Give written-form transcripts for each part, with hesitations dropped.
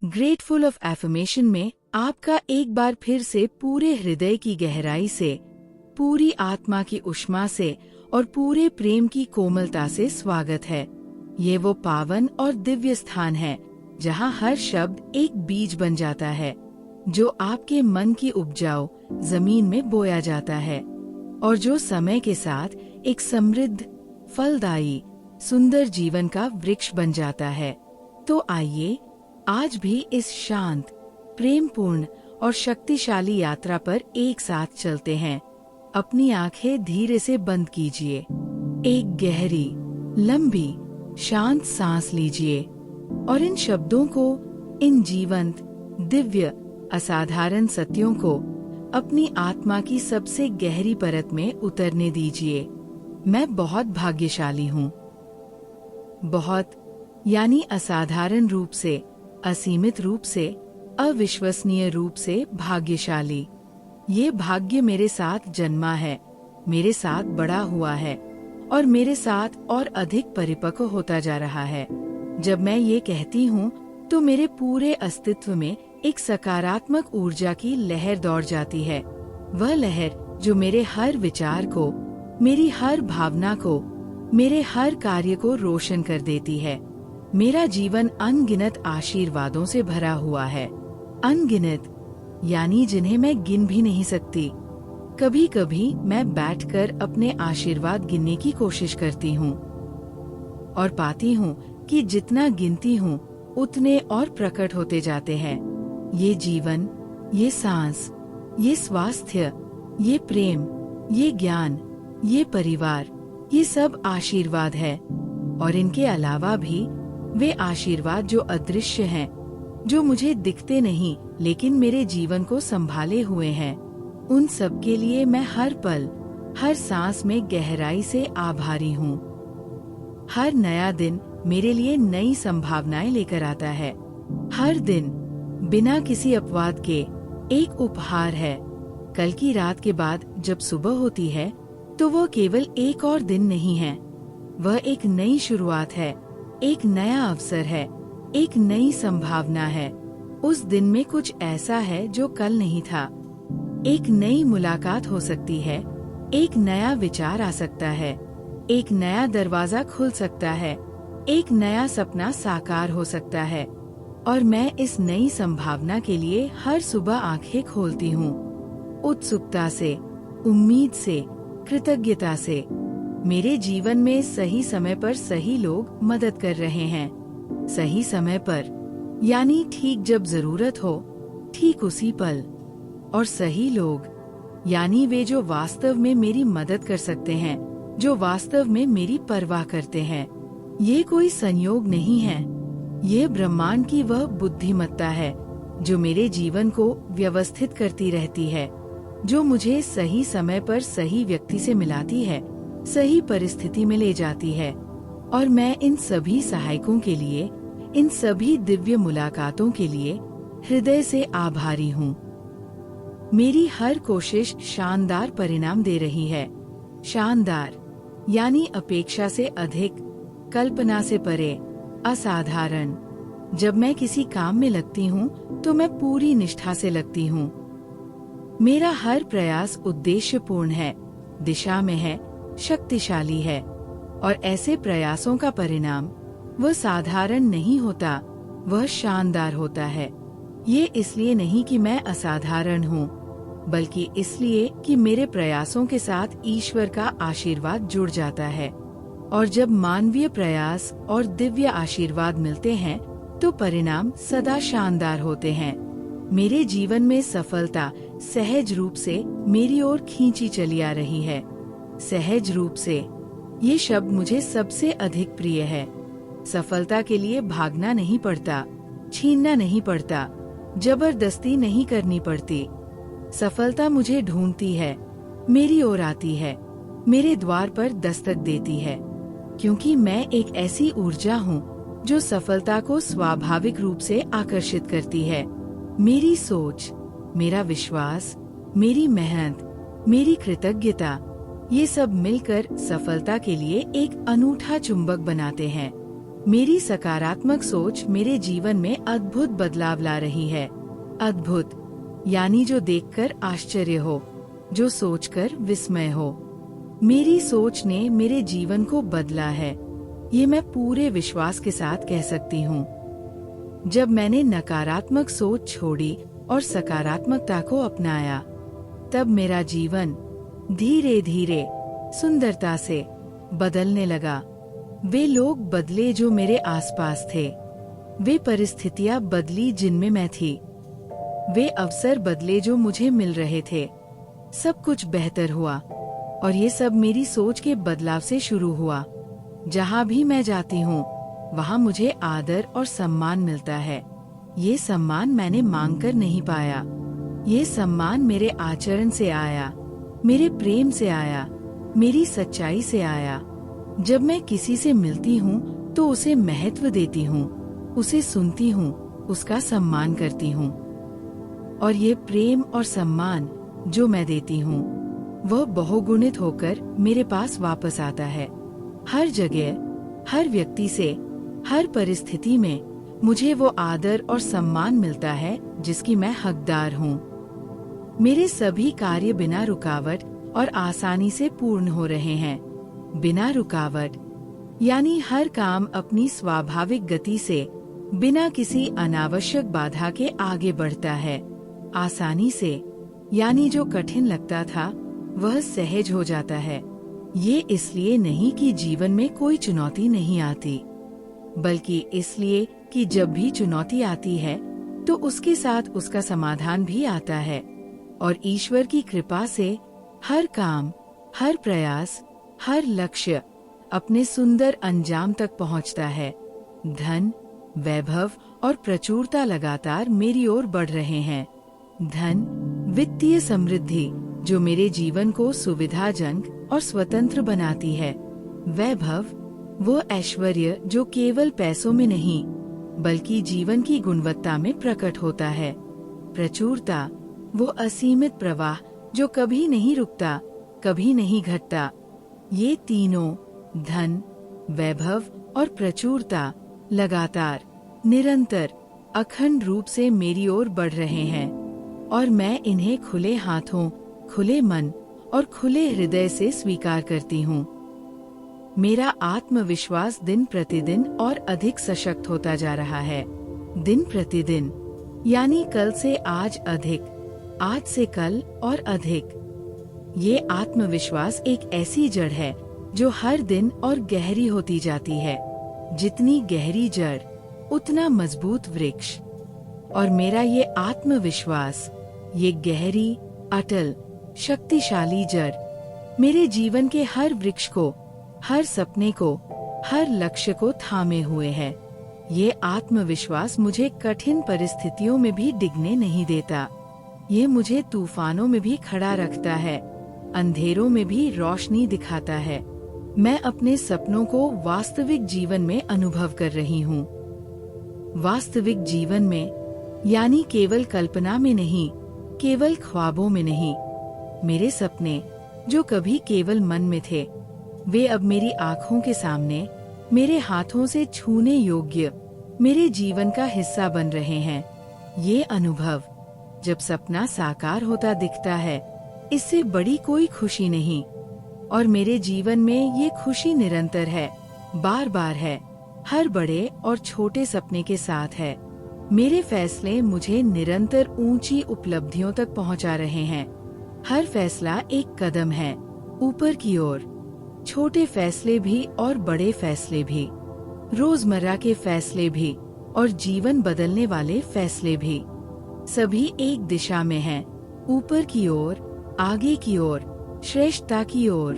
Grateful of affirmation में आपका एक बार फिर से पूरे हृदय की गहराई से, पूरी आत्मा की उष्मा से और पूरे प्रेम की कोमलता से स्वागत है। ये वो पावन और दिव्य स्थान है जहाँ हर शब्द एक बीज बन जाता है, जो आपके मन की उपजाऊ जमीन में बोया जाता है और जो समय के साथ एक समृद्ध, फलदायी, सुंदर जीवन का वृक्ष बन जाता है। तो आइए आज भी इस शांत, प्रेमपूर्ण और शक्तिशाली यात्रा पर एक साथ चलते हैं। अपनी आंखें धीरे से बंद कीजिए, एक गहरी, लंबी, शांत सांस लीजिए और इन शब्दों को, इन जीवंत, दिव्य, असाधारण सत्यों को अपनी आत्मा की सबसे गहरी परत में उतरने दीजिए। मैं बहुत भाग्यशाली हूँ। बहुत यानी असाधारण रूप से, असीमित रूप से, अविश्वसनीय रूप से भाग्यशाली। ये भाग्य मेरे साथ जन्मा है, मेरे साथ बड़ा हुआ है और मेरे साथ और अधिक परिपक्व होता जा रहा है। जब मैं ये कहती हूँ तो मेरे पूरे अस्तित्व में एक सकारात्मक ऊर्जा की लहर दौड़ जाती है। वह लहर जो मेरे हर विचार को, मेरी हर भावना को, मेरे हर कार्य को रोशन कर देती है। मेरा जीवन अनगिनत आशीर्वादों से भरा हुआ है। अनगिनत यानी जिन्हें मैं गिन भी नहीं सकती। कभी कभी मैं बैठकर अपने आशीर्वाद गिनने की कोशिश करती हूँ और पाती हूँ कि जितना गिनती हूँ उतने और प्रकट होते जाते हैं। ये जीवन, ये सांस, ये स्वास्थ्य, ये प्रेम, ये ज्ञान, ये परिवार, ये सब आशीर्वाद है। और इनके अलावा भी वे आशीर्वाद जो अदृश्य हैं, जो मुझे दिखते नहीं लेकिन मेरे जीवन को संभाले हुए हैं, उन सब के लिए मैं हर पल, हर सांस में गहराई से आभारी हूँ। हर नया दिन मेरे लिए नई संभावनाएं लेकर आता है। हर दिन बिना किसी अपवाद के एक उपहार है। कल की रात के बाद जब सुबह होती है तो वो केवल एक और दिन नहीं है, वह एक नई शुरुआत है, एक नया अवसर है, एक नई संभावना है। उस दिन में कुछ ऐसा है जो कल नहीं था। एक नई मुलाकात हो सकती है, एक नया विचार आ सकता है, एक नया दरवाजा खुल सकता है, एक नया सपना साकार हो सकता है। और मैं इस नई संभावना के लिए हर सुबह आंखें खोलती हूँ, उत्सुकता से, उम्मीद से, कृतज्ञता से। मेरे जीवन में सही समय पर सही लोग मदद कर रहे हैं। सही समय पर यानी ठीक जब जरूरत हो, ठीक उसी पल। और सही लोग यानी वे जो वास्तव में मेरी मदद कर सकते हैं, जो वास्तव में मेरी परवाह करते हैं। ये कोई संयोग नहीं है, ये ब्रह्मांड की वह बुद्धिमत्ता है जो मेरे जीवन को व्यवस्थित करती रहती है, जो मुझे सही समय पर सही व्यक्ति से मिलाती है, सही परिस्थिति में ले जाती है। और मैं इन सभी सहायकों के लिए, इन सभी दिव्य मुलाकातों के लिए हृदय से आभारी हूँ। मेरी हर कोशिश शानदार परिणाम दे रही है। शानदार यानी अपेक्षा से अधिक, कल्पना से परे, असाधारण। जब मैं किसी काम में लगती हूँ तो मैं पूरी निष्ठा से लगती हूँ। मेरा हर प्रयास उद्देश्यपूर्ण है, दिशा में है, शक्तिशाली है। और ऐसे प्रयासों का परिणाम वह साधारण नहीं होता, वह शानदार होता है। ये इसलिए नहीं कि मैं असाधारण हूँ, बल्कि इसलिए कि मेरे प्रयासों के साथ ईश्वर का आशीर्वाद जुड़ जाता है। और जब मानवीय प्रयास और दिव्य आशीर्वाद मिलते हैं तो परिणाम सदा शानदार होते हैं। मेरे जीवन में सफलता सहज रूप से मेरी ओर खींची चली आ रही है। सहज रूप से, ये शब्द मुझे सबसे अधिक प्रिय है। सफलता के लिए भागना नहीं पड़ता, छीनना नहीं पड़ता, जबरदस्ती नहीं करनी पड़ती। सफलता मुझे ढूंढती है, मेरी ओर आती है, मेरे द्वार पर दस्तक देती है। क्योंकि मैं एक ऐसी ऊर्जा हूँ जो सफलता को स्वाभाविक रूप से आकर्षित करती है। मेरी सोच, मेरा विश्वास, मेरी मेहनत, मेरी कृतज्ञता, ये सब मिलकर सफलता के लिए एक अनूठा चुंबक बनाते हैं। मेरी सकारात्मक सोच मेरे जीवन में अद्भुत बदलाव ला रही है। अद्भुत यानी जो देखकर आश्चर्य हो, जो सोचकर विस्मय हो। मेरी सोच ने मेरे जीवन को बदला है, ये मैं पूरे विश्वास के साथ कह सकती हूँ। जब मैंने नकारात्मक सोच छोड़ी और सकारात्मकता को अपनाया, तब मेरा जीवन धीरे धीरे सुंदरता से बदलने लगा। वे लोग बदले जो मेरे आसपास थे, वे परिस्थितियां बदली जिनमें मैं थी, वे अवसर बदले जो मुझे मिल रहे थे। सब कुछ बेहतर हुआ और ये सब मेरी सोच के बदलाव से शुरू हुआ। जहाँ भी मैं जाती हूँ वहाँ मुझे आदर और सम्मान मिलता है। ये सम्मान मैंने मांगकर नहीं पाया, ये सम्मान मेरे आचरण से आया, मेरे प्रेम से आया, मेरी सच्चाई से आया। जब मैं किसी से मिलती हूँ तो उसे महत्व देती हूँ, उसे सुनती हूँ, उसका सम्मान करती हूँ। और ये प्रेम और सम्मान जो मैं देती हूँ वह बहुगुणित होकर मेरे पास वापस आता है। हर जगह, हर व्यक्ति से, हर परिस्थिति में मुझे वो आदर और सम्मान मिलता है जिसकी मैं हकदार हूँ। मेरे सभी कार्य बिना रुकावट और आसानी से पूर्ण हो रहे हैं। बिना रुकावट यानी हर काम अपनी स्वाभाविक गति से, बिना किसी अनावश्यक बाधा के आगे बढ़ता है। आसानी से यानी जो कठिन लगता था वह सहज हो जाता है। ये इसलिए नहीं कि जीवन में कोई चुनौती नहीं आती, बल्कि इसलिए कि जब भी चुनौती आती है तो उसके साथ उसका समाधान भी आता है। और ईश्वर की कृपा से हर काम, हर प्रयास, हर लक्ष्य अपने सुंदर अंजाम तक पहुंचता है। धन, वैभव और प्रचुरता लगातार मेरी ओर बढ़ रहे हैं। धन, वित्तीय समृद्धि जो मेरे जीवन को सुविधाजनक और स्वतंत्र बनाती है। वैभव, वो ऐश्वर्य जो केवल पैसों में नहीं बल्कि जीवन की गुणवत्ता में प्रकट होता है। प्रचुरता, वो असीमित प्रवाह जो कभी नहीं रुकता, कभी नहीं घटता। ये तीनों, धन, वैभव और प्रचुरता, लगातार, निरंतर, अखंड रूप से मेरी ओर बढ़ रहे हैं और मैं इन्हें खुले हाथों, खुले मन और खुले हृदय से स्वीकार करती हूँ। मेरा आत्मविश्वास दिन प्रतिदिन और अधिक सशक्त होता जा रहा है। दिन प्रतिदिन यानी कल से आज अधिक, आज से कल और अधिक। ये आत्मविश्वास एक ऐसी जड़ है जो हर दिन और गहरी होती जाती है। जितनी गहरी जड़ उतना मजबूत वृक्ष। और मेरा ये आत्मविश्वास, ये गहरी, अटल, शक्तिशाली जड़ मेरे जीवन के हर वृक्ष को, हर सपने को, हर लक्ष्य को थामे हुए है। ये आत्मविश्वास मुझे कठिन परिस्थितियों में भी डिगने नहीं देता। ये मुझे तूफानों में भी खड़ा रखता है, अंधेरों में भी रोशनी दिखाता है। मैं अपने सपनों को वास्तविक जीवन में अनुभव कर रही हूँ। वास्तविक जीवन में यानी केवल कल्पना में नहीं, केवल ख्वाबों में नहीं। मेरे सपने जो कभी केवल मन में थे, वे अब मेरी आँखों के सामने, मेरे हाथों से छूने योग्य, मेरे जीवन का हिस्सा बन रहे हैं। ये अनुभव, जब सपना साकार होता दिखता है, इससे बड़ी कोई खुशी नहीं। और मेरे जीवन में ये खुशी निरंतर है, बार बार है, हर बड़े और छोटे सपने के साथ है। मेरे फैसले मुझे निरंतर ऊंची उपलब्धियों तक पहुंचा रहे हैं। हर फैसला एक कदम है ऊपर की ओर। छोटे फैसले भी और बड़े फैसले भी, रोजमर्रा के फैसले भी और जीवन बदलने वाले फैसले भी, सभी एक दिशा में हैं, ऊपर की ओर, आगे की ओर, श्रेष्ठता की ओर।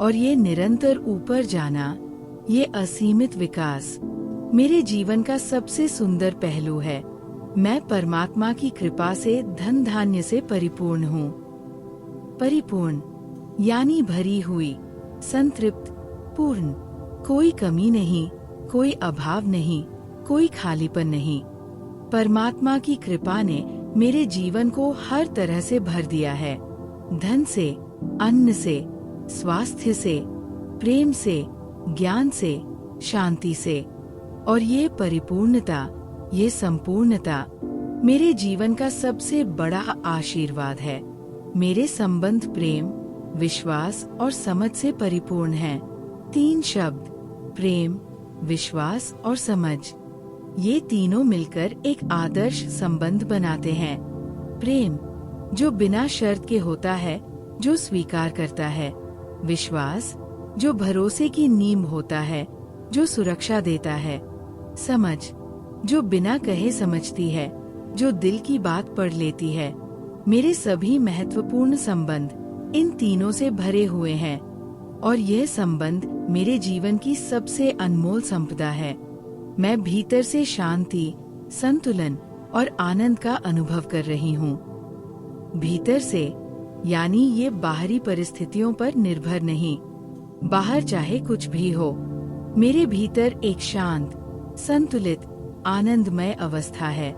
और ये निरंतर ऊपर जाना, ये असीमित विकास मेरे जीवन का सबसे सुंदर पहलू है। मैं परमात्मा की कृपा से धन धान्य से परिपूर्ण हूँ। परिपूर्ण यानी भरी हुई, संतृप्त, पूर्ण। कोई कमी नहीं, कोई अभाव नहीं, कोई खालीपन नहीं। परमात्मा की कृपा ने मेरे जीवन को हर तरह से भर दिया है। धन से, अन्न से, स्वास्थ्य से, प्रेम से, ज्ञान से, शांति से, और ये परिपूर्णता, ये संपूर्णता मेरे जीवन का सबसे बड़ा आशीर्वाद है। मेरे संबंध प्रेम, विश्वास और समझ से परिपूर्ण हैं। 3 शब्द, प्रेम, विश्वास और समझ, ये तीनों मिलकर एक आदर्श संबंध बनाते हैं। प्रेम, जो बिना शर्त के होता है, जो स्वीकार करता है। विश्वास, जो भरोसे की नींव होता है, जो सुरक्षा देता है। समझ, जो बिना कहे समझती है, जो दिल की बात पढ़ लेती है। मेरे सभी महत्वपूर्ण संबंध इन तीनों से भरे हुए हैं और यह संबंध मेरे जीवन की सबसे अनमोल संपदा है। मैं भीतर से शांति, संतुलन और आनंद का अनुभव कर रही हूँ। भीतर से, यानी ये बाहरी परिस्थितियों पर निर्भर नहीं। बाहर चाहे कुछ भी हो, मेरे भीतर एक शांत, संतुलित, आनंदमय अवस्था है।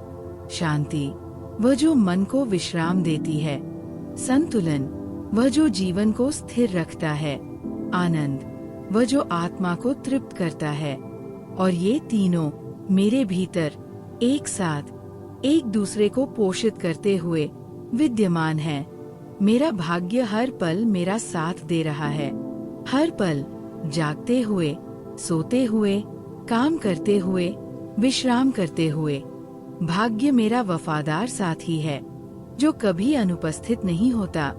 शांति, वह जो मन को विश्राम देती है। संतुलन, वह जो जीवन को स्थिर रखता है। आनंद, वह जो आत्मा को तृप्त करता है। और ये तीनों मेरे भीतर एक साथ एक दूसरे को पोषित करते हुए विद्यमान हैं। मेरा भाग्य हर पल मेरा साथ दे रहा है। हर पल, जागते हुए, सोते हुए, काम करते हुए, विश्राम करते हुए। भाग्य मेरा वफादार साथी है, जो कभी अनुपस्थित नहीं होता।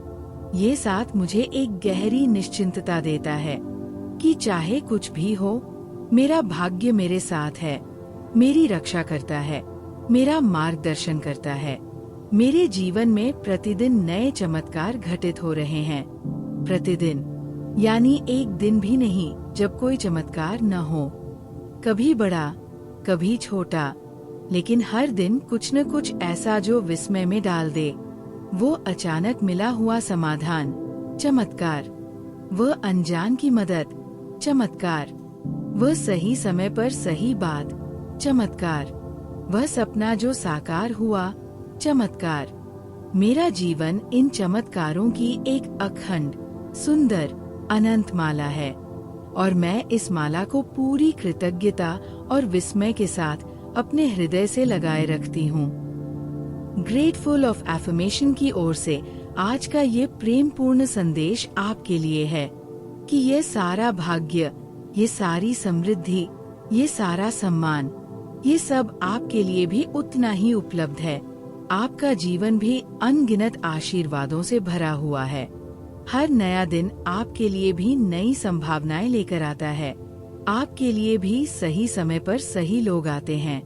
ये साथ मुझे एक गहरी निश्चिंतता देता है कि चाहे कुछ भी हो, मेरा भाग्य मेरे साथ है, मेरी रक्षा करता है, मेरा मार्गदर्शन करता है। मेरे जीवन में प्रतिदिन नए चमत्कार घटित हो रहे हैं। प्रतिदिन, यानी एक दिन भी नहीं जब कोई चमत्कार न हो। कभी बड़ा, कभी छोटा, लेकिन हर दिन कुछ न कुछ ऐसा जो विस्मय में डाल दे। वो अचानक मिला हुआ समाधान, चमत्कार। वह अनजान की मदद, चमत्कार। वह सही समय पर सही बात, चमत्कार। वह सपना जो साकार हुआ, चमत्कार। मेरा जीवन इन चमत्कारों की एक अखंड, सुंदर, अनंत माला है और मैं इस माला को पूरी कृतज्ञता और विस्मय के साथ अपने हृदय से लगाए रखती हूँ। ग्रेटफुल ऑफ एफर्मेशन की ओर से आज का ये प्रेमपूर्ण संदेश आपके लिए है कि ये सारा भाग्य, ये सारी समृद्धि, ये सारा सम्मान, ये सब आपके लिए भी उतना ही उपलब्ध है। आपका जीवन भी अनगिनत आशीर्वादों से भरा हुआ है। हर नया दिन आपके लिए भी नई संभावनाएं लेकर आता है। आपके लिए भी सही समय पर सही लोग आते हैं।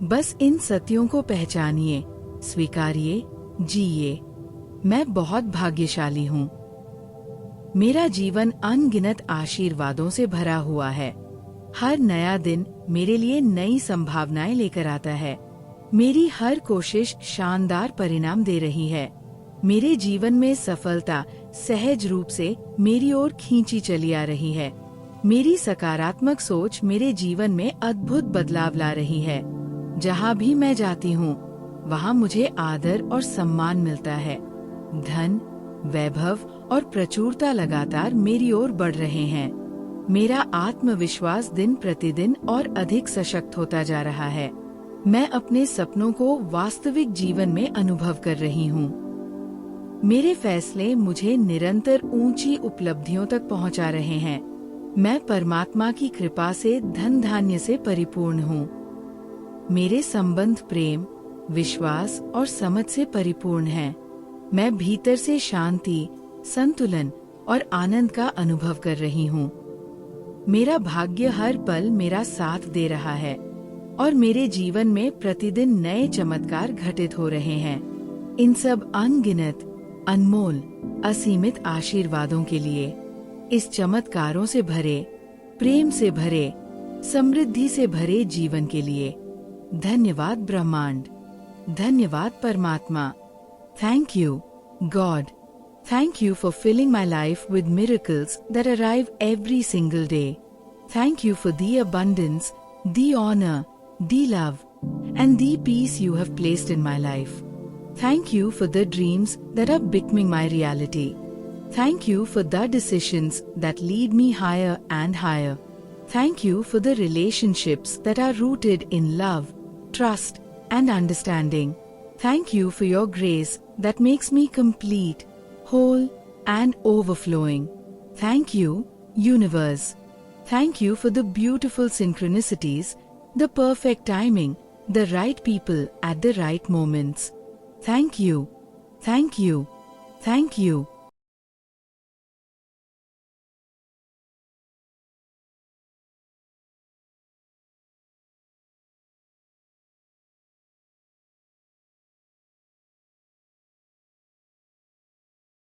बस इन सत्यों को पहचानिए, स्वीकारिए, जिए। मैं बहुत भाग्यशाली हूँ। मेरा जीवन अनगिनत आशीर्वादों से भरा हुआ है। हर नया दिन मेरे लिए नई संभावनाएं लेकर आता है। मेरी हर कोशिश शानदार परिणाम दे रही है। मेरे जीवन में सफलता सहज रूप से मेरी ओर खींची चली आ रही है। मेरी सकारात्मक सोच मेरे जीवन में अद्भुत बदलाव ला रही है। जहाँ भी मैं जाती हूँ, वहाँ मुझे आदर और सम्मान मिलता है। धन, वैभव और प्रचुरता लगातार मेरी ओर बढ़ रहे हैं। मेरा आत्मविश्वास दिन प्रतिदिन और अधिक सशक्त होता जा रहा है। मैं अपने सपनों को वास्तविक जीवन में अनुभव कर रही हूँ। मेरे फैसले मुझे निरंतर ऊंची उपलब्धियों तक पहुंचा रहे हैं। मैं परमात्मा की कृपा से धन धान्य से परिपूर्ण हूँ। मेरे संबंध प्रेम, विश्वास और समझ से परिपूर्ण हैं। मैं भीतर से शांति, संतुलन और आनंद का अनुभव कर रही हूँ। मेरा भाग्य हर पल मेरा साथ दे रहा है और मेरे जीवन में प्रतिदिन नए चमत्कार घटित हो रहे हैं। इन सब अनगिनत, अनमोल, असीमित आशीर्वादों के लिए, इस चमत्कारों से भरे, प्रेम से भरे, समृद्धि से भरे जीवन के लिए धन्यवाद ब्रह्मांड, धन्यवाद परमात्मा। Thank you, God. Thank you for filling my life with miracles that arrive every single day. Thank you for the abundance, the honor, the love, and the peace you have placed in my life. Thank you for the dreams that are becoming my reality. Thank you for the decisions that lead me higher and higher. Thank you for the relationships that are rooted in love, trust, and understanding. Thank you for your grace that makes me complete, whole, and overflowing. Thank you, Universe. Thank you for the beautiful synchronicities, the perfect timing, the right people at the right moments. Thank you. Thank you. Thank you.